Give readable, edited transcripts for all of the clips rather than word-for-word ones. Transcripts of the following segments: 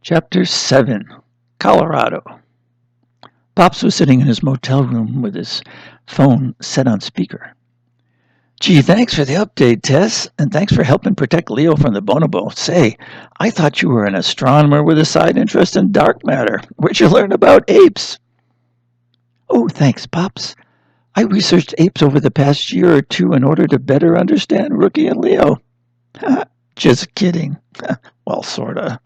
Chapter 7, Colorado. Pops was sitting in his motel room with his phone set on speaker. Gee, thanks for the update, Tess, and thanks for helping protect Leo from the bonobo. Say, I thought you were an astronomer with a side interest in dark matter. Where'd you learn about apes? Oh, thanks, Pops. I researched apes over the past year or two in order to better understand Rookie and Leo. Just kidding. Well, sorta.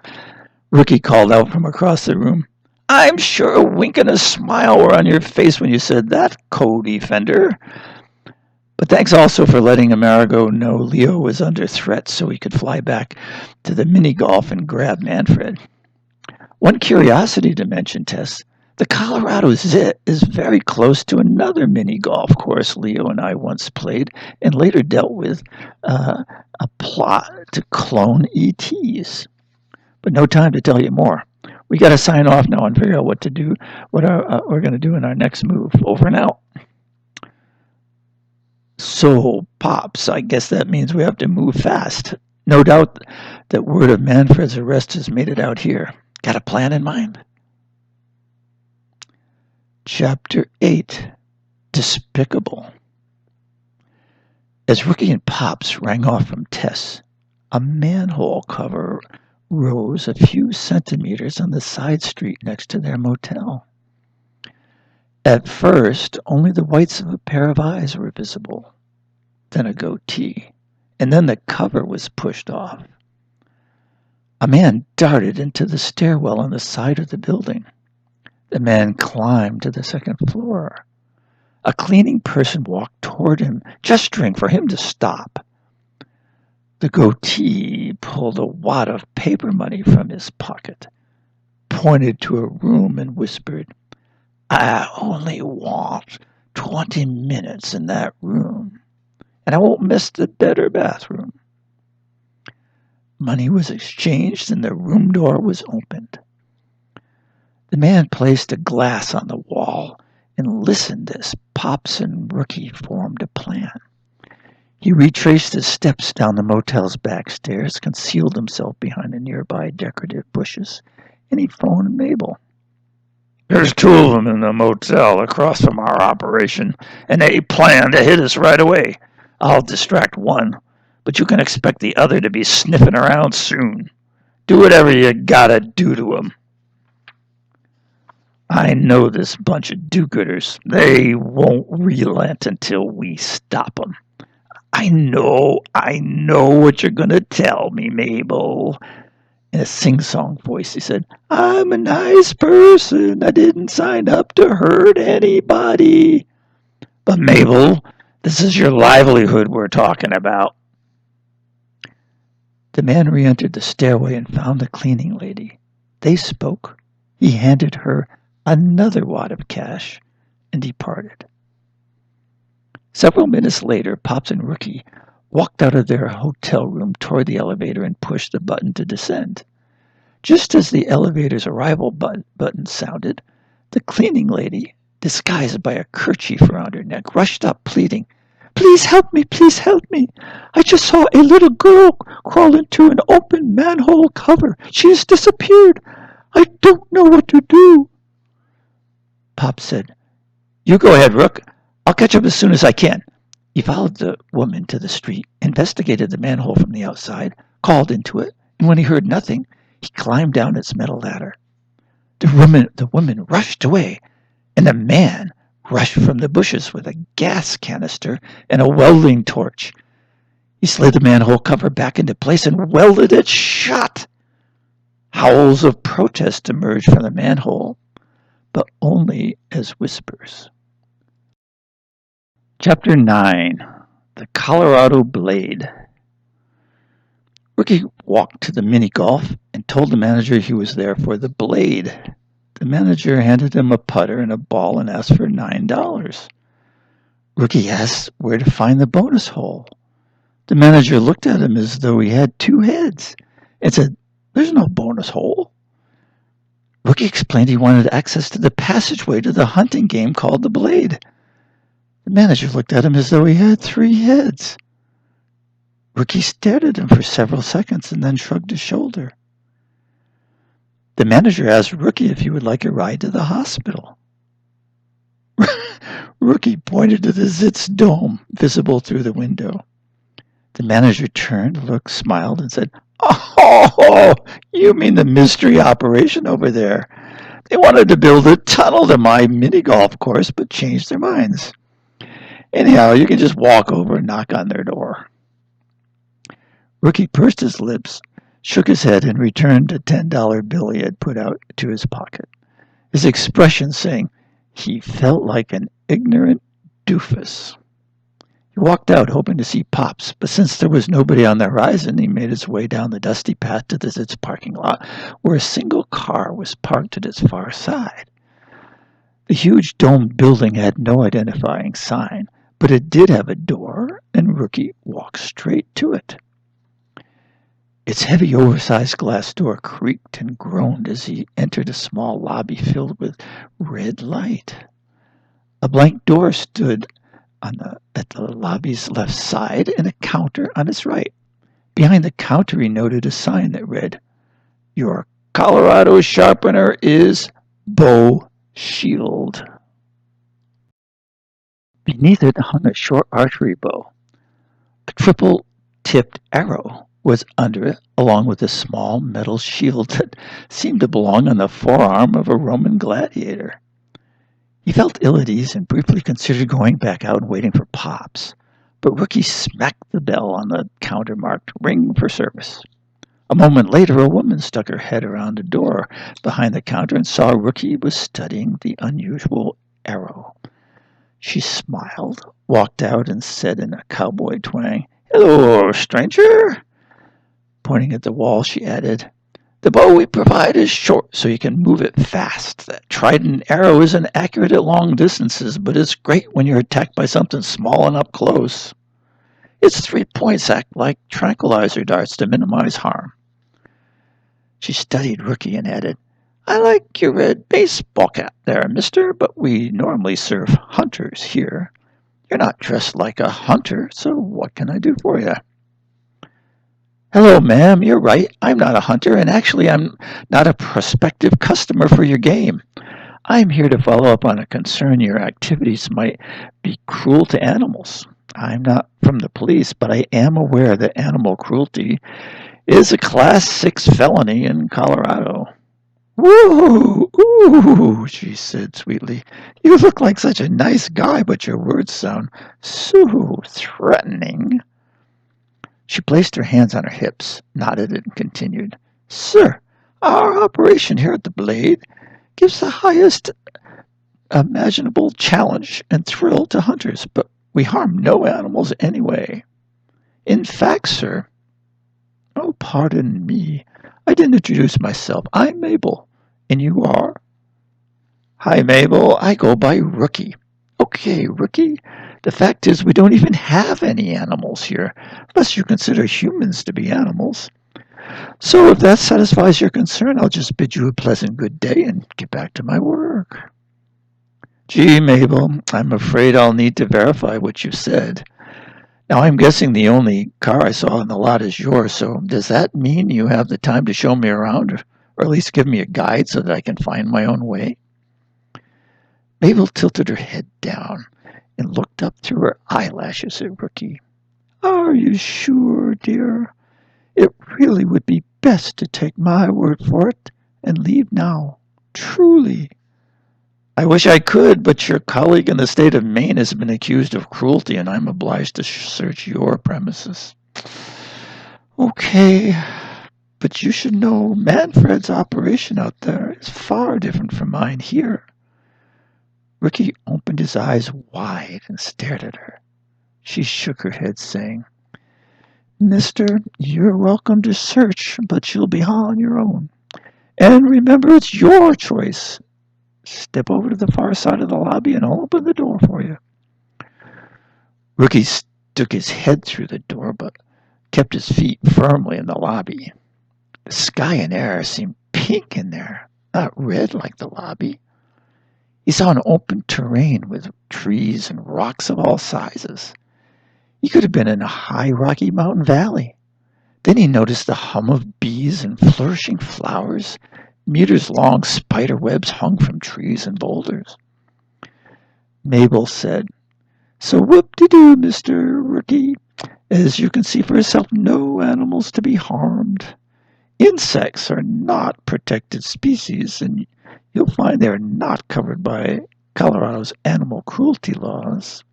Rookie called out from across the room. I'm sure a wink and a smile were on your face when you said that, co-defender. But thanks also for letting Amerigo know Leo was under threat so he could fly back to the mini-golf and grab Manfred. One curiosity to mention, Tess. The Colorado Zit is very close to another mini-golf course Leo and I once played and later dealt with a plot to clone ETs. But no time to tell you more. We got to sign off now and figure out what to do, what we're going to do in our next move. Over and out. So, Pops, I guess that means we have to move fast. No doubt that word of Manfred's arrest has made it out here. Got a plan in mind? Chapter 8, Despicable. As Rookie and Pops rang off from Tess, a manhole cover rose a few centimeters on the side street next to their motel. At first, only the whites of a pair of eyes were visible, then a goatee, and then the cover was pushed off. A man darted into the stairwell on the side of the building. The man climbed to the second floor. A cleaning person walked toward him, gesturing for him to stop. The goatee pulled a wad of paper money from his pocket, pointed to a room, and whispered, I only want 20 minutes in that room, and I won't miss the bed or bathroom. Money was exchanged, and the room door was opened. The man placed a glass on the wall and listened as Pops and Rookie formed a plan. He retraced his steps down the motel's back stairs, concealed himself behind the nearby decorative bushes, and he phoned Mabel. There's two of them in the motel across from our operation, and they plan to hit us right away. I'll distract one, but you can expect the other to be sniffing around soon. Do whatever you gotta do to them. I know this bunch of do-gooders. They won't relent until we stop them. I know what you're going to tell me, Mabel. In a sing-song voice, he said, I'm a nice person. I didn't sign up to hurt anybody. But Mabel, this is your livelihood we're talking about. The man re-entered the stairway and found the cleaning lady. They spoke. He handed her another wad of cash and departed. Several minutes later, Pops and Rookie walked out of their hotel room toward the elevator and pushed the button to descend. Just as the elevator's arrival button sounded, the cleaning lady, disguised by a kerchief around her neck, rushed up, pleading, Please help me, please help me. I just saw a little girl crawl into an open manhole cover. She has disappeared. I don't know what to do. Pop said, You go ahead, Rook. I'll catch up as soon as I can. He followed the woman to the street, investigated the manhole from the outside, called into it, and when he heard nothing, he climbed down its metal ladder. The woman rushed away, and the man rushed from the bushes with a gas canister and a welding torch. He slid the manhole cover back into place and welded it shut. Howls of protest emerged from the manhole, but only as whispers. Chapter 9, The Colorado Blade. Rookie walked to the mini-golf and told the manager he was there for the blade. The manager handed him a putter and a ball and asked for $9. Rookie asked where to find the bonus hole. The manager looked at him as though he had two heads and said, There's no bonus hole. Rookie explained he wanted access to the passageway to the hunting game called the Blade. The manager looked at him as though he had three heads. Rookie stared at him for several seconds and then shrugged his shoulder. The manager asked Rookie if he would like a ride to the hospital. Rookie pointed to the Zitz dome, visible through the window. The manager turned, looked, smiled, and said, "Oh, you mean the mystery operation over there. They wanted to build a tunnel to my mini golf course, but changed their minds. Anyhow, you can just walk over and knock on their door." Rookie pursed his lips, shook his head, and returned a $10 bill he had put out to his pocket, his expression saying he felt like an ignorant doofus. He walked out, hoping to see Pops, but since there was nobody on the horizon, he made his way down the dusty path to the Zitz parking lot, where a single car was parked at its far side. The huge domed building had no identifying sign, but it did have a door, and Rookie walked straight to it. Its heavy, oversized glass door creaked and groaned as he entered a small lobby filled with red light. A blank door stood at the lobby's left side and a counter on its right. Behind the counter, he noted a sign that read, "Your Colorado Sharpener is Bow Shield." Beneath it hung a short archery bow. A triple-tipped arrow was under it, along with a small metal shield that seemed to belong on the forearm of a Roman gladiator. He felt ill at ease and briefly considered going back out and waiting for Pops, but Rookie smacked the bell on the counter marked "Ring for Service." A moment later, a woman stuck her head around a door behind the counter and saw Rookie was studying the unusual arrow. She smiled, walked out, and said in a cowboy twang, "Hello, stranger." Pointing at the wall, she added, "The bow we provide is short, so you can move it fast. That trident arrow isn't accurate at long distances, but it's great when you're attacked by something small and up close. Its 3 points act like tranquilizer darts to minimize harm." She studied Rookie and added, "I like your red baseball cap there, mister, but we normally serve hunters here. You're not dressed like a hunter, so what can I do for you?" "Hello, ma'am, you're right. I'm not a hunter, and actually I'm not a prospective customer for your game. I'm here to follow up on a concern your activities might be cruel to animals. I'm not from the police, but I am aware that animal cruelty is a Class 6 felony in Colorado." "Woo! Ooh," she said sweetly. "You look like such a nice guy, but your words sound so threatening." She placed her hands on her hips, nodded, and continued, "Sir, our operation here at the Blade gives the highest imaginable challenge and thrill to hunters, but we harm no animals anyway. In fact, sir—" "Oh, pardon me. I didn't introduce myself. I'm Mabel. And you are?" "Hi, Mabel. I go by Rookie." "Okay, Rookie. The fact is we don't even have any animals here, unless you consider humans to be animals. So if that satisfies your concern, I'll just bid you a pleasant good day and get back to my work." "Gee, Mabel, I'm afraid I'll need to verify what you said. Now, I'm guessing the only car I saw in the lot is yours, so does that mean you have the time to show me around, or at least give me a guide so that I can find my own way?" Mabel tilted her head down and looked up through her eyelashes at Rookie. "Are you sure, dear? It really would be best to take my word for it and leave now. Truly." "I wish I could, but your colleague in the state of Maine has been accused of cruelty, and I'm obliged to search your premises." "Okay, but you should know Manfred's operation out there is far different from mine here." Rookie opened his eyes wide and stared at her. She shook her head, saying, "Mister, you're welcome to search, but you'll be on your own. And remember, it's your choice. Step over to the far side of the lobby and I'll open the door for you." Rookie stuck his head through the door, but kept his feet firmly in the lobby. The sky and air seemed pink in there, not red like the lobby. He saw an open terrain with trees and rocks of all sizes. He could have been in a high rocky mountain valley. Then he noticed the hum of bees and flourishing flowers Meters-long spider webs hung from trees and boulders. Mabel said, "So whoop-de-doo, Mr. Rookie. As you can see for yourself, no animals to be harmed. Insects are not protected species, and you'll find they're not covered by Colorado's animal cruelty laws.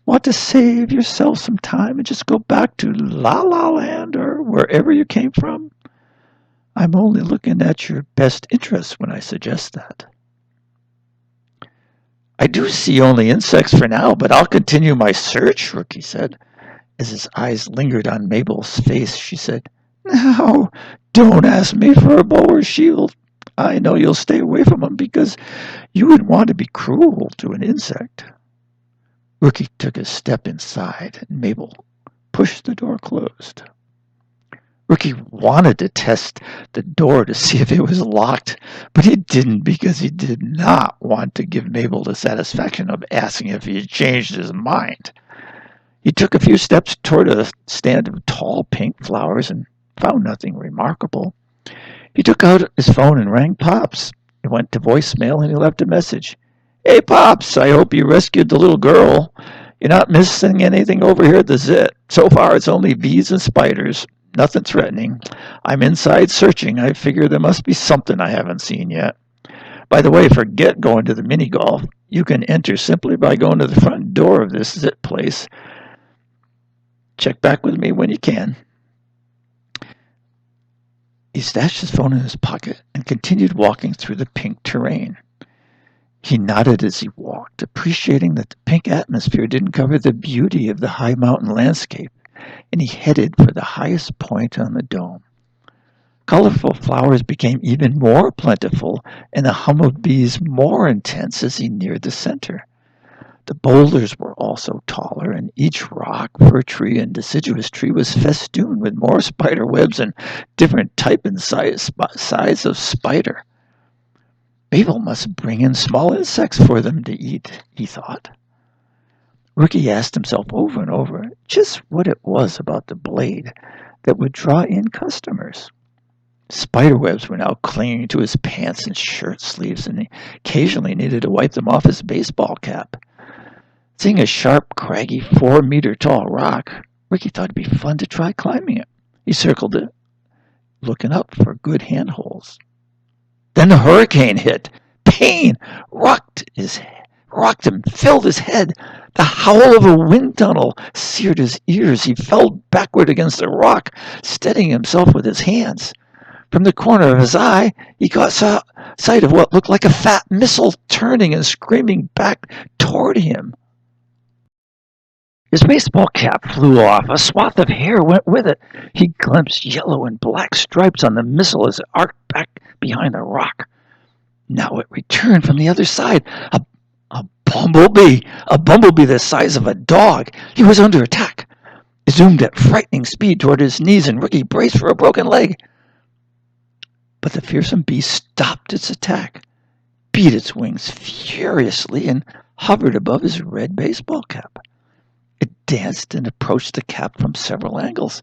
Want to save yourself some time and just go back to La La Land or wherever you came from? I'm only looking at your best interests when I suggest that." "I do see only insects for now, but I'll continue my search," Rookie said. As his eyes lingered on Mabel's face, she said, "Now, don't ask me for a bow or shield. I know you'll stay away from them because you wouldn't want to be cruel to an insect." Rookie took a step inside, and Mabel pushed the door closed. Rookie wanted to test the door to see if it was locked, but he didn't because he did not want to give Mabel the satisfaction of asking if he had changed his mind. He took a few steps toward a stand of tall pink flowers and found nothing remarkable. He took out his phone and rang Pops. It went to voicemail and he left a message. "Hey, Pops, I hope you rescued the little girl. You're not missing anything over here at the Zit. So far, it's only bees and spiders. Nothing threatening. I'm inside searching. I figure there must be something I haven't seen yet. By the way, forget going to the mini golf. You can enter simply by going to the front door of this Zit place. Check back with me when you can." He stashed his phone in his pocket and continued walking through the pink terrain. He nodded as he walked, appreciating that the pink atmosphere didn't cover the beauty of the high mountain landscape, and he headed for the highest point on the dome. Colorful flowers became even more plentiful, and the hum of bees more intense as he neared the center. The boulders were also taller, and each rock, fir tree, and deciduous tree was festooned with more spider webs and different type and size of spider. Mabel must bring in small insects for them to eat, he thought. Rookie asked himself over and over just what it was about the blade that would draw in customers. Spiderwebs were now clinging to his pants and shirt sleeves, and he occasionally needed to wipe them off his baseball cap. Seeing a sharp, craggy, 4-meter-tall rock, Rookie thought it'd be fun to try climbing it. He circled it, looking up for good handholds. Then the hurricane hit. Pain rocked him, filled his head. The howl of a wind tunnel seared his ears. He fell backward against a rock, steadying himself with his hands. From the corner of his eye, he caught sight of what looked like a fat missile turning and screaming back toward him. His baseball cap flew off. A swath of hair went with it. He glimpsed yellow and black stripes on the missile as it arced back behind the rock. Now it returned from the other side. A bumblebee the size of a dog. He was under attack. It zoomed at frightening speed toward his knees, and Rookie braced for a broken leg. But the fearsome beast stopped its attack, beat its wings furiously, and hovered above his red baseball cap. It danced and approached the cap from several angles.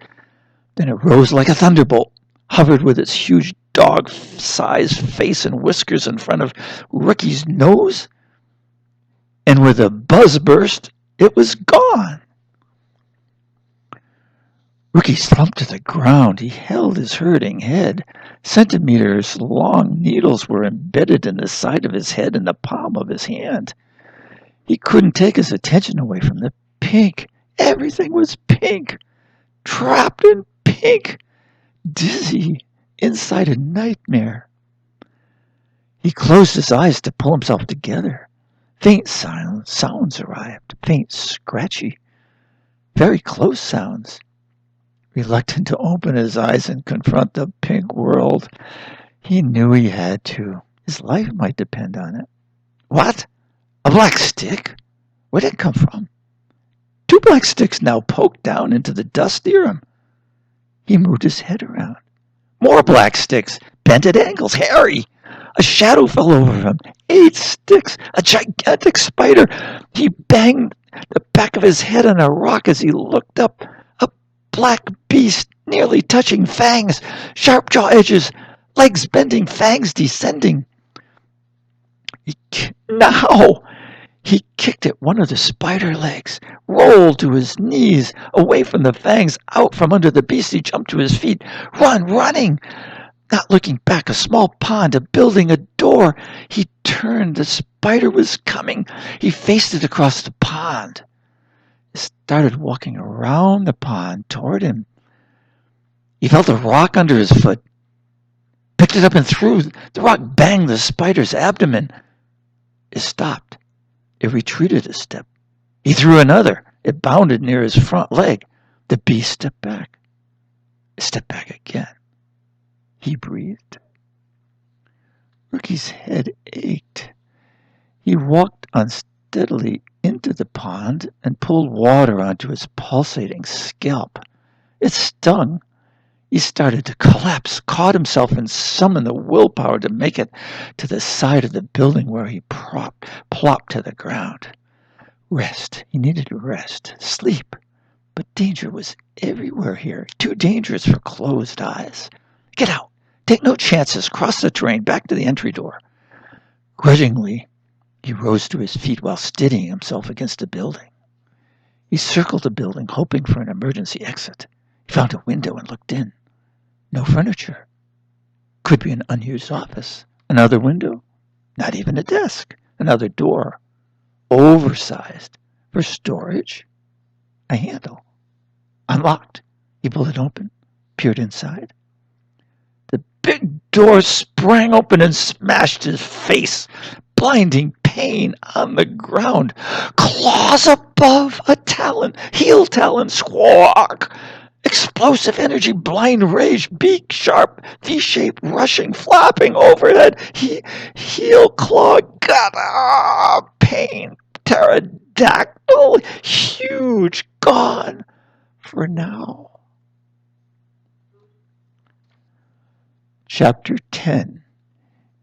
Then it rose like a thunderbolt, hovered with its huge dog-sized face and whiskers in front of Rookie's nose, and with a buzz burst, it was gone. Rookie slumped to the ground. He held his hurting head. Centimeters-long needles were embedded in the side of his head and the palm of his hand. He couldn't take his attention away from the pink. Everything was pink. Trapped in pink. Dizzy inside a nightmare. He closed his eyes to pull himself together. Faint sounds arrived. Faint, scratchy, very close sounds. Reluctant to open his eyes and confront the pink world, he knew he had to. His life might depend on it. What? A black stick? Where did it come from? 2 black sticks now poked down into the dust near him. He moved his head around. More black sticks, bent at angles. Harry! A shadow fell over him. 8 sticks. A gigantic spider. He banged the back of his head on a rock as he looked up. A black beast, nearly touching fangs, sharp jaw edges, legs bending, fangs descending. Now! He kicked at one of the spider legs, rolled to his knees, away from the fangs, out from under the beast. He jumped to his feet. Running! Not looking back, a small pond, a building, a door. He turned. The spider was coming. He faced it across the pond. It started walking around the pond toward him. He felt a rock under his foot, picked it up and threw. The rock banged the spider's abdomen. It stopped. It retreated a step. He threw another. It bounded near his front leg. The beast stepped back. It stepped back again. He breathed. Rookie's head ached. He walked unsteadily into the pond and pulled water onto his pulsating scalp. It stung. He started to collapse, caught himself, and summoned the willpower to make it to the side of the building where he plopped to the ground. Rest. He needed to rest. Sleep. But danger was everywhere here. Too dangerous for closed eyes. Get out. Take no chances. Cross the terrain back to the entry door. Grudgingly, he rose to his feet while steadying himself against the building. He circled the building, hoping for an emergency exit. He found a window and looked in. No furniture. Could be an unused office. Another window. Not even a desk. Another door. Oversized. For storage. A handle. Unlocked. He pulled it open. Peered inside. The big door sprang open and smashed his face. Blinding pain on the ground. Claws above a talon. Heel talon. Squawk. Explosive energy, blind rage, beak sharp, V-shape, rushing, flapping overhead. Heel claw, gut, pain, pterodactyl, huge, gone for now. Chapter 10.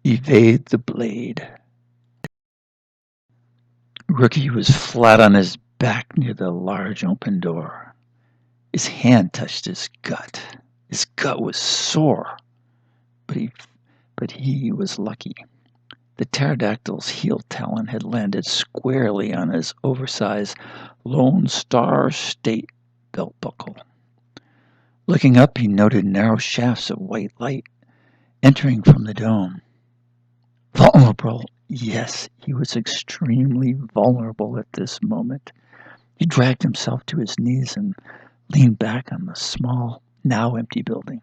Evade the Blade. Rookie was flat on his back near the large open door. His hand touched his gut. His gut was sore, but he was lucky. The pterodactyl's heel talon had landed squarely on his oversized Lone Star State belt buckle. Looking up, he noted narrow shafts of white light entering from the dome. Vulnerable. Yes, he was extremely vulnerable at this moment. He dragged himself to his knees and leaned back on the small, now empty building.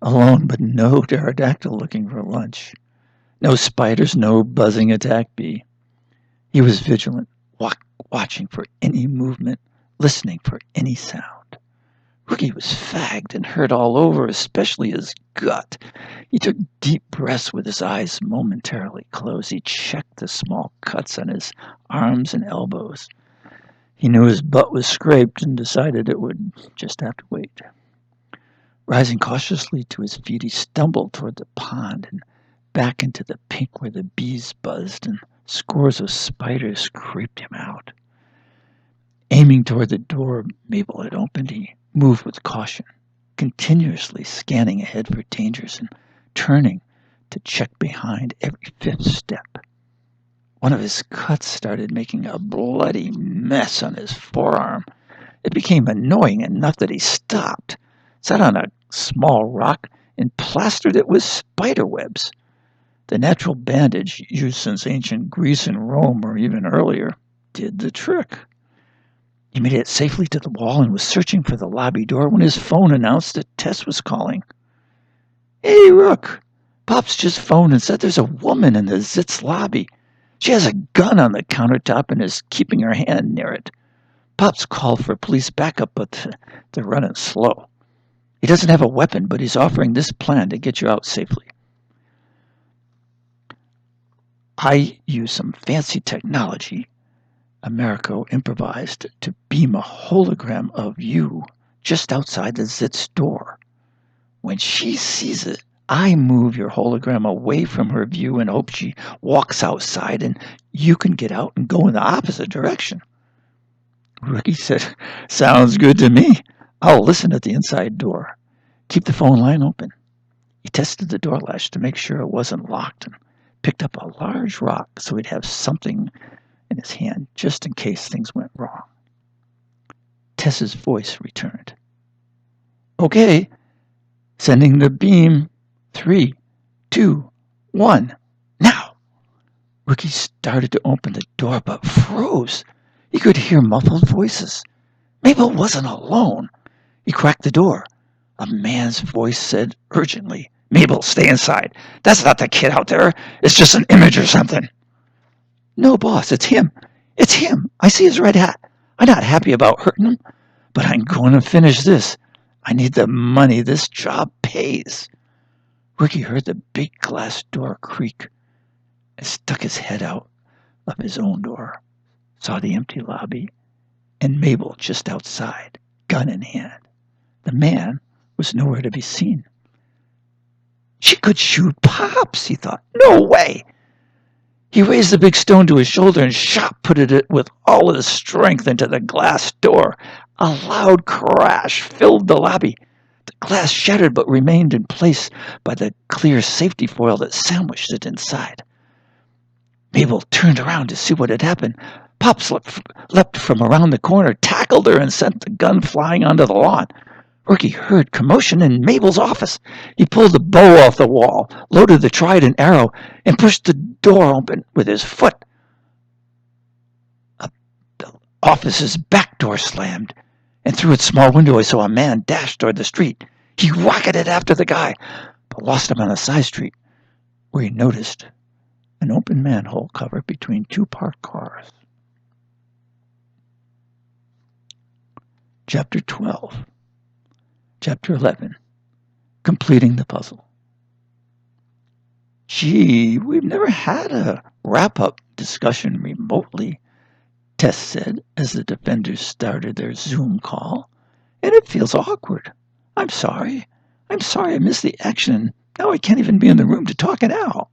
Alone, but no pterodactyl looking for lunch. No spiders, no buzzing attack bee. He was vigilant, watching for any movement, listening for any sound. Rookie was fagged and hurt all over, especially his gut. He took deep breaths with his eyes momentarily closed. He checked the small cuts on his arms and elbows. He knew his butt was scraped and decided it would just have to wait. Rising cautiously to his feet, he stumbled toward the pond and back into the pink where the bees buzzed and scores of spiders creeped him out. Aiming toward the door Mabel had opened, he moved with caution, continuously scanning ahead for dangers and turning to check behind every fifth step. One of his cuts started making a bloody mess on his forearm. It became annoying enough that he stopped, sat on a small rock, and plastered it with spider webs. The natural bandage, used since ancient Greece and Rome or even earlier, did the trick. He made it safely to the wall and was searching for the lobby door when his phone announced that Tess was calling. "Hey, Rook, Pop's just phoned and said there's a woman in the Zitz lobby. She has a gun on the countertop and is keeping her hand near it. Pop's called for police backup, but they're running slow. He doesn't have a weapon, but he's offering this plan to get you out safely. I use some fancy technology Americo improvised to beam a hologram of you just outside the Zitz door. When she sees it, I move your hologram away from her view and hope she walks outside and you can get out and go in the opposite direction." Rookie said, "Sounds good to me. I'll listen at the inside door. Keep the phone line open." He tested the door latch to make sure it wasn't locked and picked up a large rock so he'd have something in his hand just in case things went wrong. Tess's voice returned. "Okay, sending the beam. 3, 2, 1, now!" Rookie started to open the door but froze. He could hear muffled voices. Mabel wasn't alone. He cracked the door. A man's voice said urgently, "Mabel, stay inside. That's not the kid out there. It's just an image or something." "No, boss, it's him. It's him. I see his red hat. I'm not happy about hurting him, but I'm going to finish this. I need the money. This job pays." Ricky heard the big glass door creak and stuck his head out of his own door, saw the empty lobby, and Mabel just outside, gun in hand. The man was nowhere to be seen. She could shoot Pops, he thought. No way! He raised the big stone to his shoulder and shot-putted it with all his strength into the glass door. A loud crash filled the lobby. The glass shattered but remained in place by the clear safety foil that sandwiched it inside. Mabel turned around to see what had happened. Pops leapt from around the corner, tackled her, and sent the gun flying onto the lawn. Rookie heard commotion in Mabel's office. He pulled the bow off the wall, loaded the trident arrow, and pushed the door open with his foot. The office's back door slammed, and through its small window I saw a man dash toward the street. He rocketed after the guy, but lost him on a side street, where he noticed an open manhole cover between two parked cars. Chapter 12. Chapter 11. Completing the puzzle. "Gee, we've never had a wrap-up discussion remotely," Tess said as the defenders started their Zoom call, "and it feels awkward. I'm sorry I missed the action. Now I can't even be in the room to talk it out."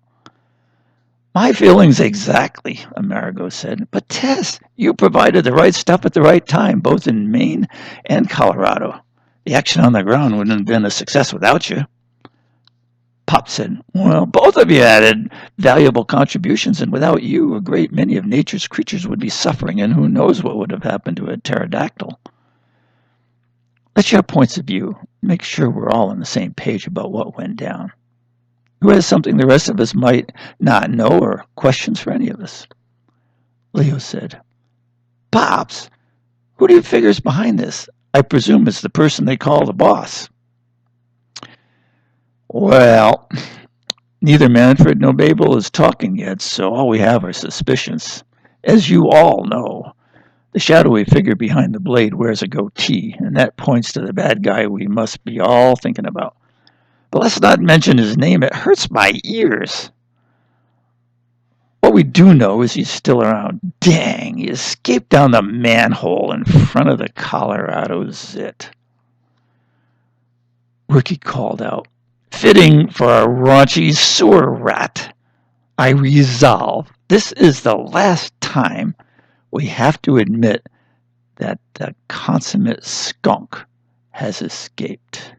"My feelings exactly," Amerigo said. "But Tess, you provided the right stuff at the right time, both in Maine and Colorado. The action on the ground wouldn't have been a success without you." Pop said, "Well, both of you added valuable contributions, and without you, a great many of nature's creatures would be suffering, and who knows what would have happened to a pterodactyl. Let's share points of view. Make sure we're all on the same page about what went down. Who has something the rest of us might not know or questions for any of us?" Leo said, "Pops, who do you figure is behind this? I presume it's the person they call the boss." "Well, neither Manfred nor Babel is talking yet, so all we have are suspicions. As you all know, the shadowy figure behind the blade wears a goatee, and that points to the bad guy we must be all thinking about. But let's not mention his name. It hurts my ears. What we do know is he's still around. Dang, he escaped down the manhole in front of the Colorado Zit." Ricky called out, "Fitting for a raunchy sewer rat. I resolve this is the last time we have to admit that the consummate skunk has escaped."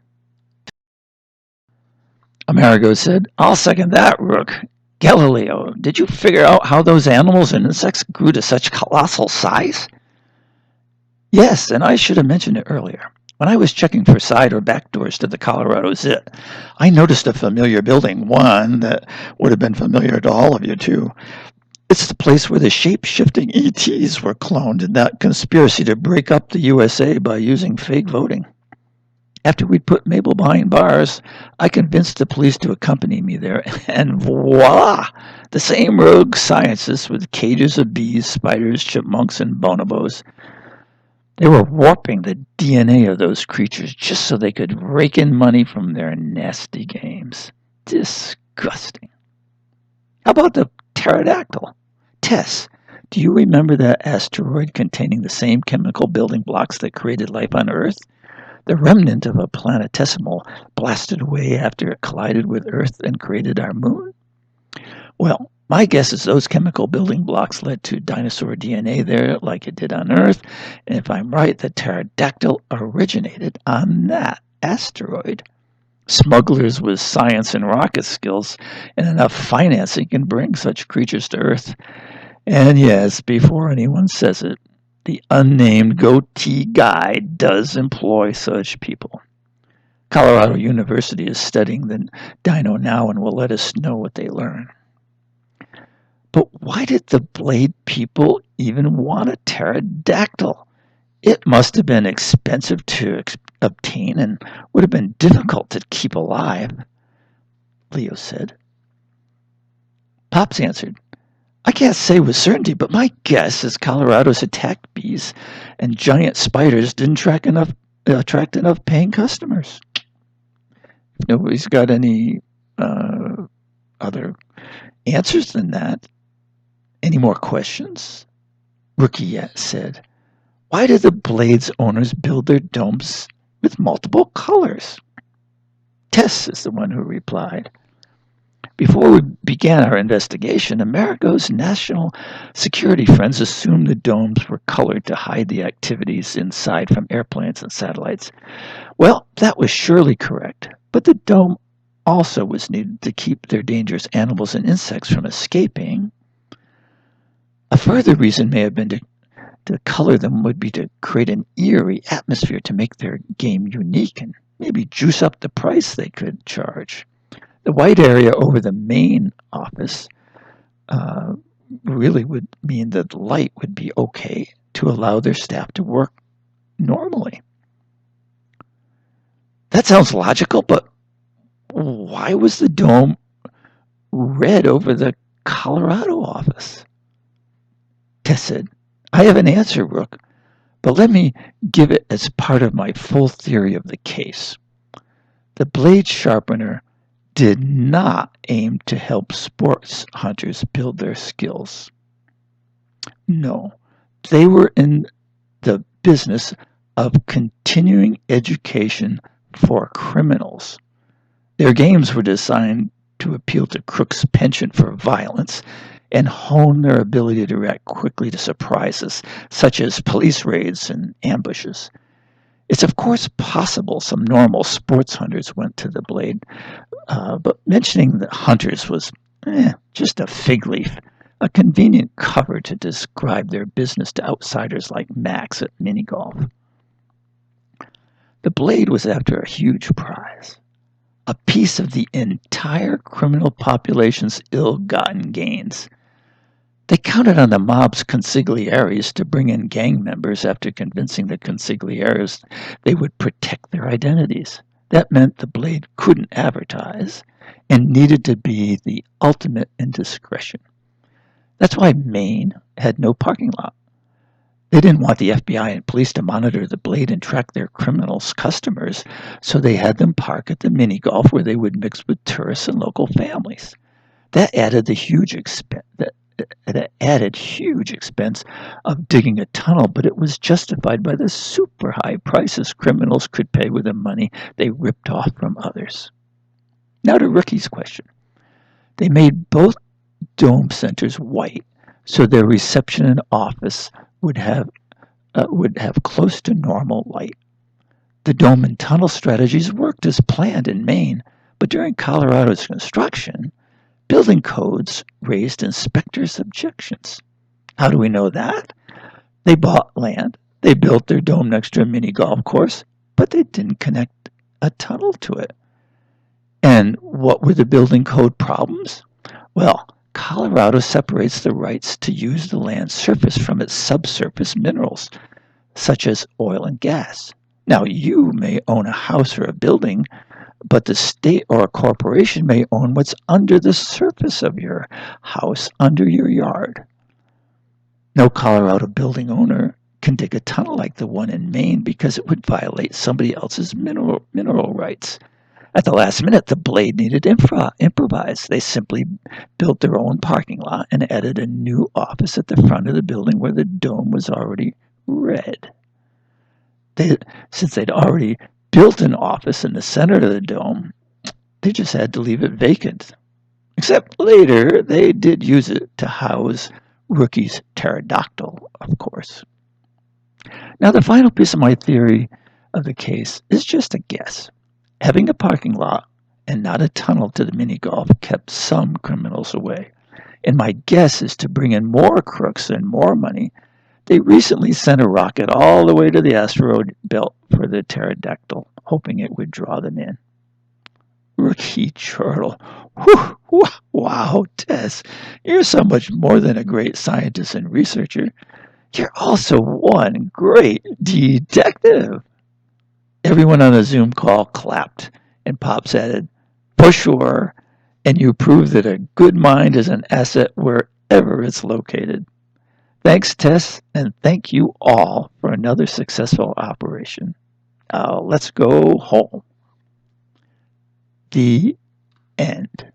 Amerigo said, "I'll second that, Rook. Galileo, did you figure out how those animals and insects grew to such colossal size?" "Yes, and I should have mentioned it earlier. When I was checking for side or back doors to the Colorado Zit, I noticed a familiar building, one that would have been familiar to all of you, too. It's the place where the shape-shifting ETs were cloned in that conspiracy to break up the USA by using fake voting. After we'd put Mabel behind bars, I convinced the police to accompany me there, and voila! The same rogue scientists with cages of bees, spiders, chipmunks, and bonobos. They were warping the DNA of those creatures just so they could rake in money from their nasty games. Disgusting. How about the pterodactyl? Tess, do you remember that asteroid containing the same chemical building blocks that created life on Earth? The remnant of a planetesimal blasted away after it collided with Earth and created our moon? Well, my guess is those chemical building blocks led to dinosaur DNA there like it did on Earth, and if I'm right, the pterodactyl originated on that asteroid. Smugglers with science and rocket skills and enough financing can bring such creatures to Earth. And yes, before anyone says it, the unnamed goatee guy does employ such people. Colorado University is studying the dino now and will let us know what they learn. But why did the Blade people even want a pterodactyl? It must have been expensive to obtain and would have been difficult to keep alive, Leo said. Pops answered, I can't say with certainty, but my guess is Colorado's attack bees and giant spiders didn't attract enough paying customers. If nobody's got any other answers than that, any more questions? Rookie said, why did the Blades owners build their domes with multiple colors? Tess is the one who replied. Before we began our investigation, Amerigo's national security friends assumed the domes were colored to hide the activities inside from airplanes and satellites. Well, that was surely correct, but the dome also was needed to keep their dangerous animals and insects from escaping. A further reason may have been to color them would be to create an eerie atmosphere to make their game unique and maybe juice up the price they could charge. The white area over the main office really would mean that the light would be okay to allow their staff to work normally. That sounds logical, but why was the dome red over the Colorado office? Tess said, I have an answer, Rook, but let me give it as part of my full theory of the case. The blade sharpener did not aim to help sports hunters build their skills. No, they were in the business of continuing education for criminals. Their games were designed to appeal to crooks' penchant for violence and hone their ability to react quickly to surprises, such as police raids and ambushes. It's of course possible some normal sports hunters went to the Blade, but mentioning the hunters was just a fig leaf, a convenient cover to describe their business to outsiders like Max at mini golf. The Blade was after a huge prize, a piece of the entire criminal population's ill-gotten gains. They counted on the mob's consiglieres to bring in gang members after convincing the consiglieres they would protect their identities. That meant the Blade couldn't advertise and needed to be the ultimate in discretion. That's why Maine had no parking lot. They didn't want the FBI and police to monitor the Blade and track their criminals' customers, so they had them park at the mini golf where they would mix with tourists and local families. That added huge expense of digging a tunnel, but it was justified by the super high prices criminals could pay with the money they ripped off from others. Now to Rookie's question. They made both dome centers white, so their reception and office would have close to normal light. The dome and tunnel strategies worked as planned in Maine, but during Colorado's construction, building codes raised inspectors' objections. How do we know that? They bought land, they built their dome next to a mini golf course, but they didn't connect a tunnel to it. And what were the building code problems? Well, Colorado separates the rights to use the land's surface from its subsurface minerals, such as oil and gas. Now, you may own a house or a building, but the state or a corporation may own what's under the surface of your house, under your yard. No Colorado building owner can dig a tunnel like the one in Maine because it would violate somebody else's mineral rights. At the last minute, the Blade needed improvise. They simply built their own parking lot and added a new office at the front of the building where the dome was already red. Since they'd already built an office in the center of the dome, they just had to leave it vacant. Except later, they did use it to house Rookie's pterodactyl, of course. Now, the final piece of my theory of the case is just a guess. Having a parking lot and not a tunnel to the mini golf kept some criminals away. And my guess is to bring in more crooks and more money, they recently sent a rocket all the way to the asteroid belt for the pterodactyl, hoping it would draw them in. Rookie Chortle. Whew, wow, Tess, you're so much more than a great scientist and researcher. You're also one great detective. Everyone on the Zoom call clapped, and Pops added, "For sure, and you prove that a good mind is an asset wherever it's located. Thanks, Tess, and thank you all for another successful operation. Let's go home." The end.